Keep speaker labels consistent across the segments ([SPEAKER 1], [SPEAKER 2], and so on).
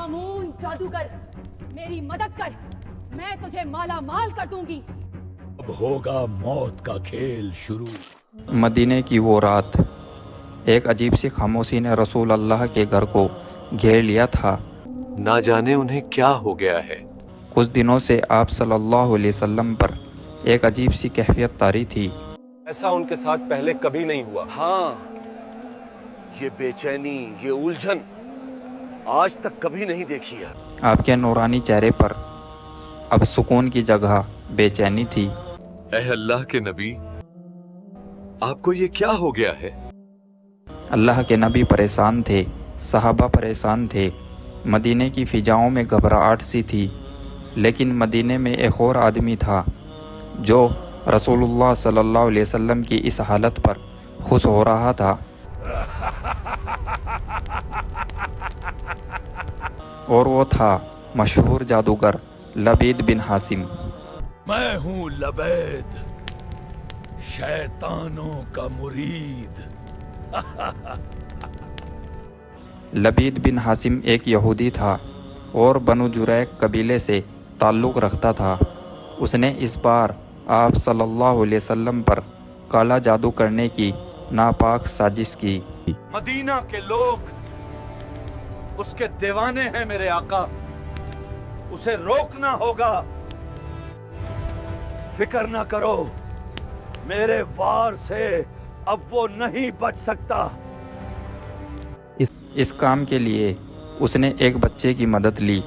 [SPEAKER 1] شامون جادوگر میری مدد کر، میں تجھے مالا مال کر دوں گی۔
[SPEAKER 2] اب ہوگا موت کا کھیل شروع۔
[SPEAKER 3] مدینے کی وہ رات، ایک عجیب سی خاموشی نے رسول اللہ کے گھر کو گھیر لیا تھا۔
[SPEAKER 4] نہ جانے انہیں کیا ہو گیا ہے۔
[SPEAKER 3] کچھ دنوں سے آپ صلی اللہ علیہ وسلم پر ایک عجیب سی کیفیت طاری تھی۔
[SPEAKER 4] ایسا ان کے ساتھ پہلے کبھی نہیں ہوا۔ ہاں، یہ بے چینی، یہ الجھن آج تک کبھی نہیں دیکھی ہے۔
[SPEAKER 3] آپ کے نورانی چہرے پر اب سکون کی جگہ بے چینی تھی۔
[SPEAKER 4] اے اللہ کے نبی، آپ کو یہ کیا ہو گیا ہے؟
[SPEAKER 3] اللہ کے نبی پریشان تھے، صحابہ پریشان تھے، مدینے کی فضاؤں میں گھبراہٹ سی تھی، لیکن مدینے میں ایک اور آدمی تھا جو رسول اللہ صلی اللہ علیہ وسلم کی اس حالت پر خوش ہو رہا تھا، اور وہ تھا مشہور جادوگر لبید بن حاسم۔
[SPEAKER 2] میں ہوں لبید، شیطانوں کا مرید۔
[SPEAKER 3] لبید بن حاسم ایک یہودی تھا اور بنو جریق قبیلے سے تعلق رکھتا تھا۔ اس نے اس بار آپ صلی اللہ علیہ وسلم پر کالا جادو کرنے کی ناپاک سازش کی۔
[SPEAKER 4] مدینہ کے لوگ اس کے دیوانے ہیں میرے آقا، اسے روکنا ہوگا۔ فکر نہ کرو، میرے وار سے اب وہ نہیں بچ سکتا۔
[SPEAKER 3] اس کام کے لیے اس نے ایک بچے کی مدد لی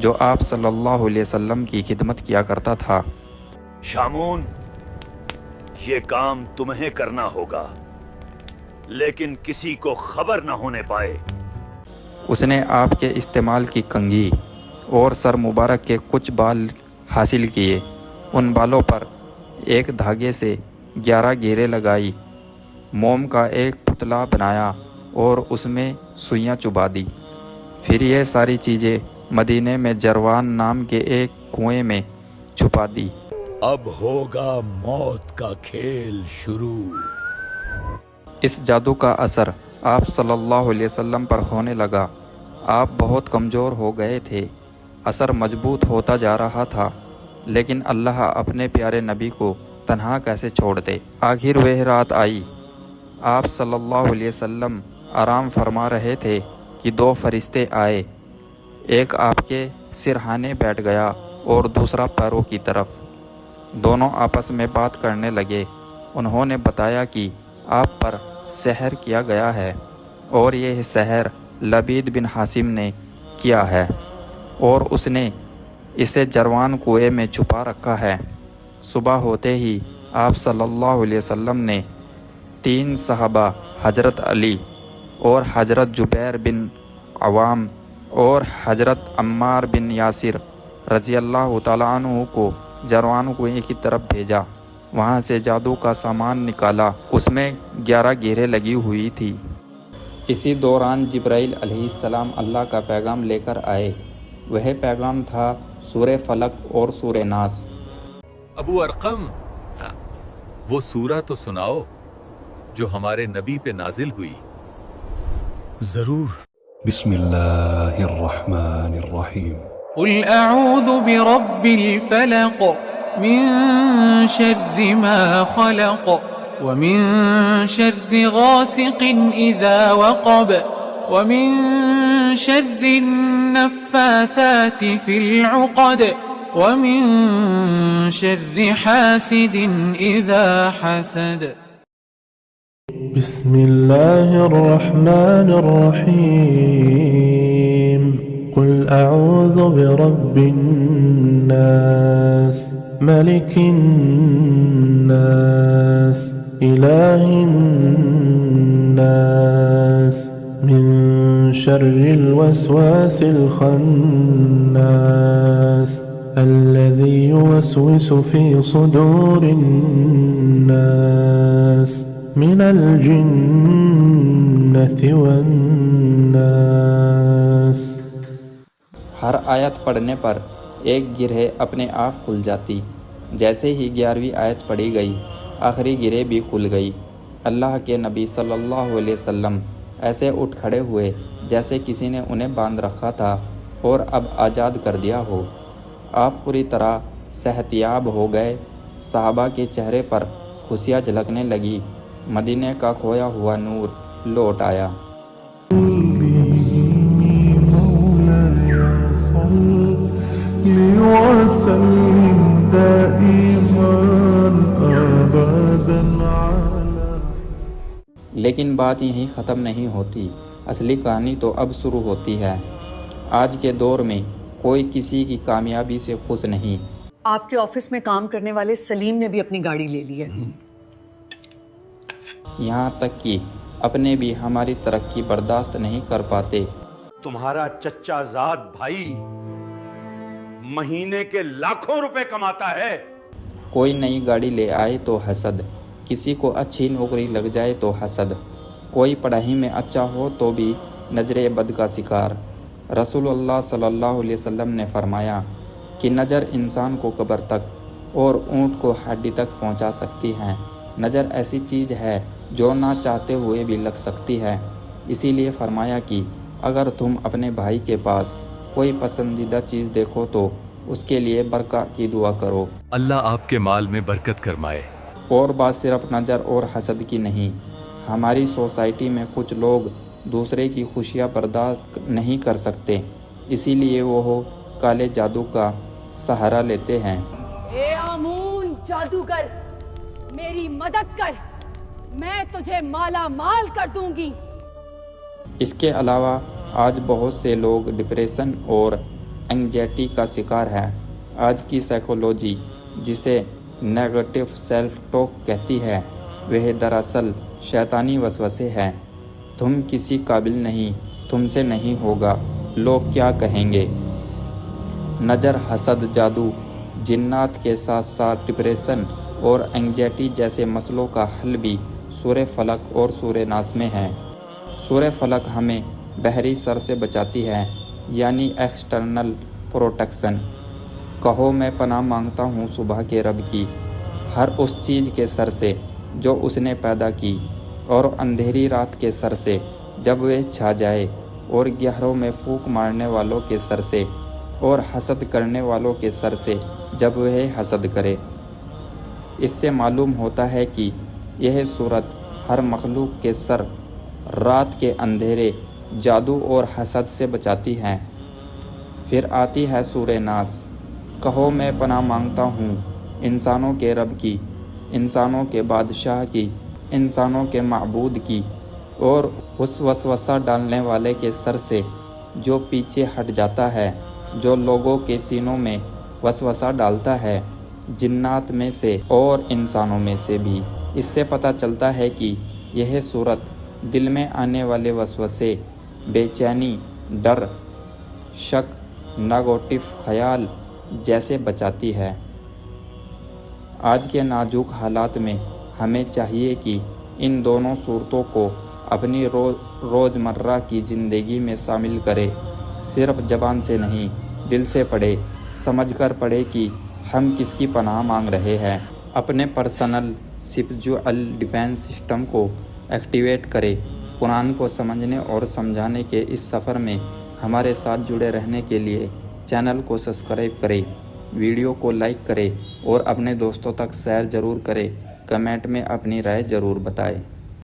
[SPEAKER 3] جو آپ صلی اللہ علیہ وسلم کی خدمت کیا کرتا تھا۔
[SPEAKER 4] شامون، یہ کام تمہیں کرنا ہوگا، لیکن کسی کو خبر نہ ہونے پائے۔
[SPEAKER 3] اس نے آپ کے استعمال کی کنگھی اور سر مبارک کے کچھ بال حاصل کیے، ان بالوں پر ایک دھاگے سے 11 گیریں لگائی، موم کا ایک پتلا بنایا اور اس میں سوئیاں چبا دی۔ پھر یہ ساری چیزیں مدینے میں جروان نام کے ایک کنویں میں چھپا دی۔
[SPEAKER 2] اب ہوگا موت کا کھیل شروع۔
[SPEAKER 3] اس جادو کا اثر آپ صلی اللہ علیہ وسلم پر ہونے لگا۔ آپ بہت کمزور ہو گئے تھے، اثر مضبوط ہوتا جا رہا تھا، لیکن اللہ اپنے پیارے نبی کو تنہا کیسے چھوڑ دے۔ آخر وہ رات آئی، آپ صلی اللہ علیہ وسلم آرام فرما رہے تھے کہ 2 فرشتے آئے، ایک آپ کے سرہانے بیٹھ گیا اور دوسرا پیروں کی طرف۔ دونوں آپس میں بات کرنے لگے۔ انہوں نے بتایا کہ آپ پر سحر کیا گیا ہے اور یہ سحر لبید بن حاسم نے کیا ہے اور اس نے اسے جروان کنویں میں چھپا رکھا ہے۔ صبح ہوتے ہی آپ صلی اللہ علیہ وسلم نے 3 صحابہ حضرت علی اور حضرت جبیر بن عوام اور حضرت عمار بن یاسر رضی اللہ تعالیٰ عنہ کو جروان کنویں کی طرف بھیجا۔ وہاں سے جادو کا سامان نکالا، اس میں 11 گیریں لگی ہوئی تھی۔ اسی دوران جبرائیل علیہ السلام اللہ کا پیغام لے کر آئے۔ وہ پیغام تھا سورہ فلق اور سورہ ناس۔
[SPEAKER 5] ابو ارقم، وہ سورہ تو سناؤ جو ہمارے نبی پہ نازل ہوئی۔
[SPEAKER 2] ضرور۔
[SPEAKER 6] بسم اللہ الرحمن الرحیم۔
[SPEAKER 7] قل اعوذ برب الفلق من شر ما خلق ومن شر غاسق اذا وقب ومن شر النفاثات في العقد ومن شر حاسد اذا حسد۔
[SPEAKER 8] بسم الله الرحمن الرحيم قل أعوذ برب الناس ملك الناس إله الناس من شر الوسواس الخناس الذي يوسوس في صدور الناس من الجنة والناس۔
[SPEAKER 3] ہر آیت پڑھنے پر ایک گرہ اپنے آپ کھل جاتی۔ جیسے ہی 11ویں آیت پڑھی گئی، آخری گرہ بھی کھل گئی۔ اللہ کے نبی صلی اللہ علیہ وسلم ایسے اٹھ کھڑے ہوئے جیسے کسی نے انہیں باندھ رکھا تھا۔ اور اب آزاد کر دیا ہو۔ آپ پوری طرح صحت یاب ہو گئے۔ صحابہ کے چہرے پر خوشیاں جھلکنے لگی۔ مدینے کا کھویا ہوا نور لوٹ آیا۔ لیکن بات یہیں ختم نہیں ہوتی، اصلی کہانی تو اب شروع ہوتی ہے۔ آج کے دور میں کوئی کسی کی کامیابی سے خوش نہیں۔
[SPEAKER 9] آپ کے آفس میں کام کرنے والے سلیم نے بھی اپنی گاڑی لے لی ہے۔
[SPEAKER 3] یہاں تک کہ اپنے بھی ہماری ترقی برداشت نہیں کر پاتے۔
[SPEAKER 10] تمہارا چچا زاد بھائی مہینے کے لاکھوں روپے کماتا ہے۔
[SPEAKER 3] کوئی نئی گاڑی لے آئے تو حسد، کسی کو اچھی نوکری لگ جائے تو حسد، کوئی پڑھائی میں اچھا ہو تو بھی نظر بد کا شکار۔ رسول اللہ صلی اللہ علیہ وسلم نے فرمایا کہ نظر انسان کو قبر تک اور اونٹ کو ہڈی تک پہنچا سکتی ہے۔ نظر ایسی چیز ہے جو نہ چاہتے ہوئے بھی لگ سکتی ہے۔ اسی لیے فرمایا کہ اگر تم اپنے بھائی کے پاس کوئی پسندیدہ چیز دیکھو تو اس کے لیے برکت کی دعا کرو۔
[SPEAKER 5] اللہ آپ کے مال میں برکت کرمائے۔
[SPEAKER 3] اور بات صرف نظر اور حسد کی نہیں، ہماری سوسائٹی میں کچھ لوگ دوسرے کی خوشیاں برداشت نہیں کر سکتے، اسی لیے وہ کالے جادو کا سہارا لیتے ہیں۔
[SPEAKER 1] اے آمون جادوگر، میری مدد کر، میں تجھے مالا مال کر دوں گی۔
[SPEAKER 3] اس کے علاوہ آج بہت سے لوگ ڈپریشن اور انگزائٹی کا شکار ہیں۔ آج کی سائیکولوجی جسے نیگیٹو سیلف ٹاک کہتی ہے، وہ دراصل شیطانی وسوسے ہیں۔ تم کسی قابل نہیں، تم سے نہیں ہوگا، لوگ کیا کہیں گے۔ نظر، حسد، جادو، جنات کے ساتھ ساتھ ڈپریشن اور انگزائٹی جیسے مسئلوں کا حل بھی سورہ فلق اور سورہ ناس میں ہے۔ سورہ فلق ہمیں بحری شر سے بچاتی ہے، یعنی ایکسٹرنل پروٹیکشن۔ کہو میں پناہ مانگتا ہوں صبح کے رب کی، ہر اس چیز کے سر سے جو اس نے پیدا کی، اور اندھیری رات کے سر سے جب وہ چھا جائے، اور گہروں میں پھونک مارنے والوں کے سر سے، اور حسد کرنے والوں کے سر سے جب وہ حسد کرے۔ اس سے معلوم ہوتا ہے کہ یہ صورت ہر مخلوق کے سر رات کے اندھیرے، جادو اور حسد سے بچاتی ہے۔ پھر آتی ہے سورہ ناس۔ کہو میں پناہ مانگتا ہوں انسانوں کے رب کی، انسانوں کے بادشاہ کی، انسانوں کے معبود کی، اور اس وسوسہ ڈالنے والے کے سر سے جو پیچھے ہٹ جاتا ہے، جو لوگوں کے سینوں میں وسوسہ ڈالتا ہے، جنات میں سے اور انسانوں میں سے بھی۔ اس سے پتہ چلتا ہے کہ یہ صورت دل میں آنے والے وسوسے، بے چینی، ڈر، شک، نیگیٹو خیال جیسے بچاتی ہے۔ آج کے نازک حالات میں ہمیں چاہیے کہ ان دونوں صورتوں کو اپنی روزمرہ کی زندگی میں شامل کرے، صرف زبان سے نہیں، دل سے پڑھے، سمجھ کر پڑھے کہ ہم کس کی پناہ مانگ رہے ہیں۔ اپنے پرسنل اسپرچوئل ڈیفینس سسٹم کو ایکٹیویٹ کرے۔ قرآن کو سمجھنے اور سمجھانے کے اس سفر میں ہمارے ساتھ جڑے رہنے کے لیے چینل کو سبسکرائب کرے، ویڈیو کو لائک کرے اور اپنے دوستوں تک شیئر ضرور کرے۔ کمنٹ میں اپنی رائے ضرور بتائے۔